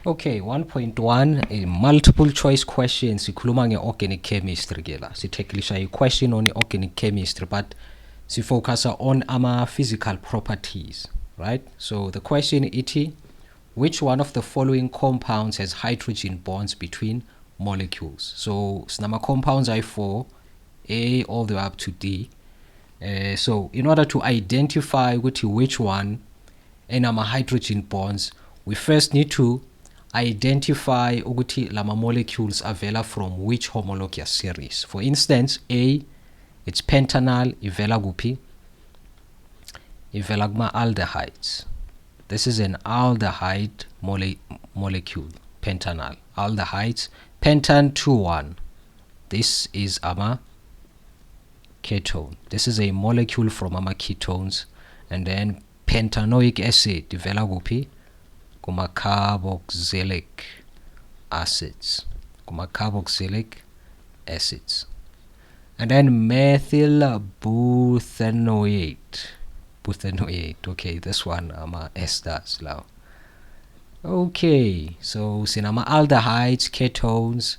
Okay, 1.1, a multiple choice question. Sikhuluma nge-organic chemistry ke la. Sitheklisha a question on organic chemistry, but focus on physical properties, right? So the question iti, which one of the following compounds has hydrogen bonds between molecules? So sinama compounds I4, A all the way up to D. So in order to identify which one enama hydrogen bonds, we first need to identify ukuthi lama molecules avela from which homologous series. For instance, A, it's pentanal, ivela kuphi? Ivela kuma aldehydes. This is an aldehyde molecule, pentanal. Aldehydes, pentan 2,1. This is ama ketone. This is a molecule from ama ketones. And then pentanoic acid, ivela kuphi? Kuma carboxylic acids. And then methyl buthanoate. Okay, this one esters now. Okay, so sinama aldehydes, ketones,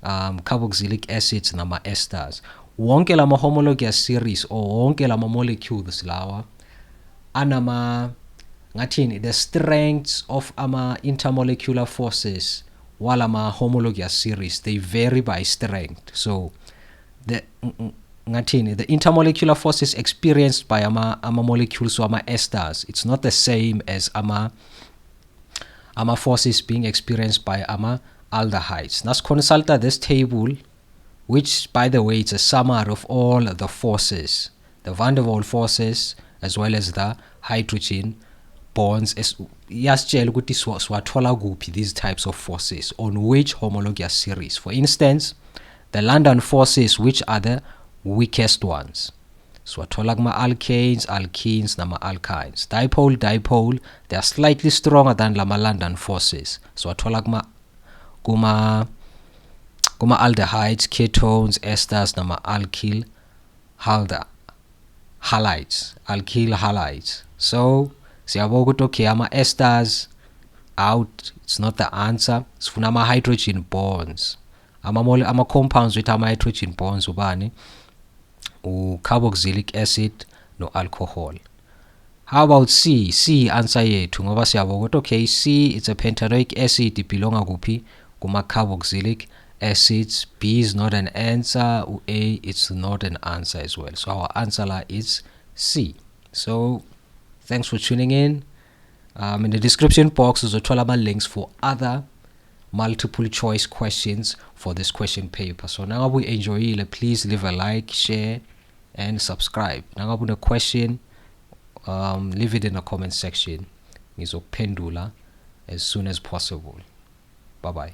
carboxylic acids nama esters. Wonke lama homologous series or wonke lama molecules lawa anama ngathini, the strengths of ama intermolecular forces while ama homologous series, they vary by strength. So the intermolecular forces experienced by ama molecules or ama esters, it's not the same as ama forces being experienced by ama aldehydes. Let's consult this table, which by the way it's a summary of all the forces, the van der Waals forces as well as the hydrogen bonds. Yasitshela ukuthi siwathola kuphi these types of forces, on which homologous series. For instance, the London forces, which are the weakest ones, siwathola kuma alkanes, alkenes nama alkynes. Dipole, they are slightly stronger than lama London forces, siwathola kuma aldehydes, ketones, esters nama alkyl halides. So siyabona ukuthi okay, ama esters out, it's not the answer. Sifuna ama hydrogen bonds, ama compounds with ama hydrogen bonds ubani? Carboxylic acid no alcohol. How about C answer yethu, ngoba siyabona ukuthi okay, C it's a pentanoic acid, ibelonga kuphi? Kuma carboxylic acids. B is not an answer. A, it's not an answer as well. So our answer is C. So thanks for tuning in. In the description box is a links for other multiple choice questions for this question paper. So now we enjoy it. Please leave a like, share and subscribe. Now a question, leave it in the comment section. Ngizophendula as soon as possible. Bye bye.